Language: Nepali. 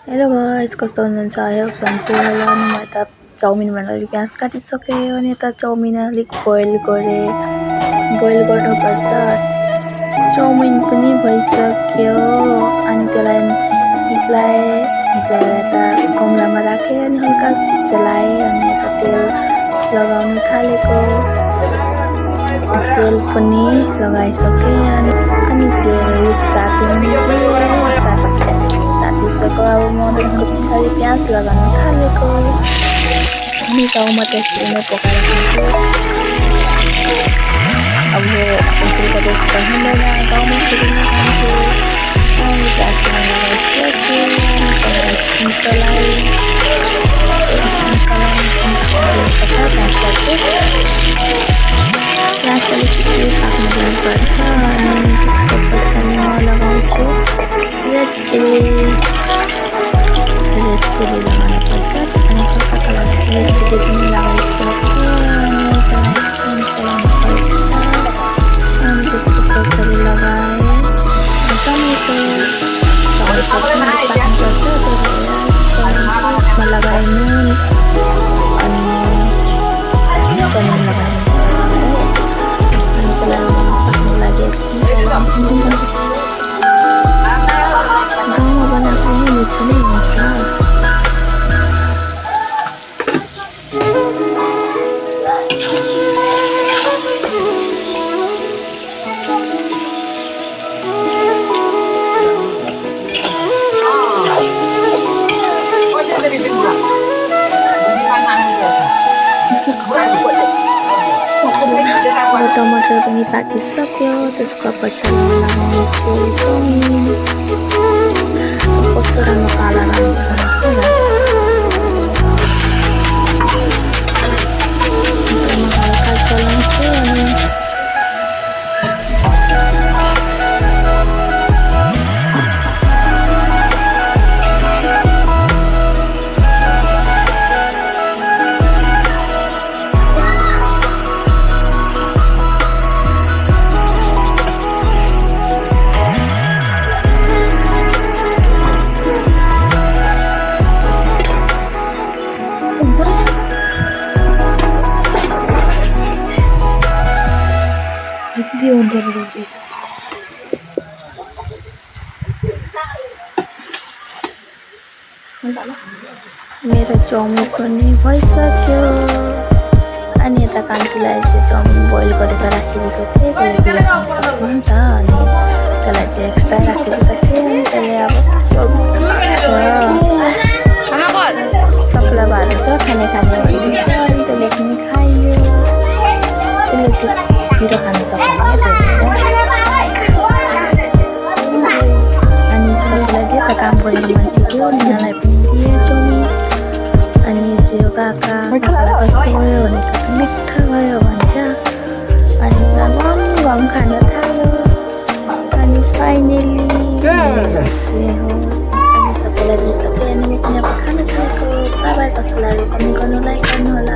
हेलो गाइस, कस्तो हुनुहुन्छ? आई होप सन्चै होला। अनि म यता चाउमिन बनाएर प्याज काटिसकेँ अनि यता चाउमिन अलिक बोइल गर्नुपर्छ। चाउमिन पनि भइसक्यो अनि त्यसलाई निकालेर यता गमलामा राखेँ अनि हल्का सेलाएँ अनि यता तेल लगाउन थालेको। तेल पनि लगाइसकेँ अनि तेल तातिसक्यो। अब म त्यसको पछाडि प्याज लगाउन थालेको अनि गाउँमा त्यसरी नै पकाएर खान्छु। अब उत्तर प्रदेश त हुँदैन, गाउँमा त्यसरी नै खान्छु। अनि प्याज लगाइसकेँ अनि चलाएँ प्याज अलिकति पाक्न दिनुपर्छ अनि त्यसको पछाडि म लगाउँछु रेड चिली लगाउनुपर्छ अनि हल्का कलर रेड चिली पनि लगाइसक्यो अनि चलाउनुपर्छ अनि त्यसको पछाडि लगाएँ टमेटो पनि पाक्नुपर्छ। त्यसमा लगाएँ नुन अनि चाउमिन लगाइन्छ अनि त्यसलाई पाक्नु लागि गाउँमा बनाएको नै मिठो नै हुन्छ। टमाटर पनि पाकिसक्यो। त्यसको पछाडि लगाउँछु चाउमिन। कस्तो राम्रो काला हल्का चलाउँछु अनि मेरो चाउमिन पनि भइसक्यो अनि यता कान्छीलाई चाहिँ चाउमिन बोइल गरेर राखिदिएको थिएँ। त्यसले बिना खान सक्नु नि त अनि त्यसलाई चाहिँ एक्स्ट्रा राखिदिएको थिएँ अनि त्यसले अब सबलाई भएर छ खाने भनिदिन्छ अनि त्यसले पनि खायो। त्यसले चाहिँ पिरो खान सक्दैन अनि सबैलाई दियो त काम गर्ने मान्छे थियो उनीहरूलाई पनि दिएँ चाउमिन। अनि चाहिँ काकालाई कस्तो भयो भनेको मिठो भयो भन्छ अनि पुरा गम खान थाल्यो अनि फाइनली चाहिँ हो अनि सबैलाई दिइसकेँ अनि म पनि अब खान थालेको। बाई कस्तो लाग्यो कमेन्ट गर्नु, लाइक गर्नु होला।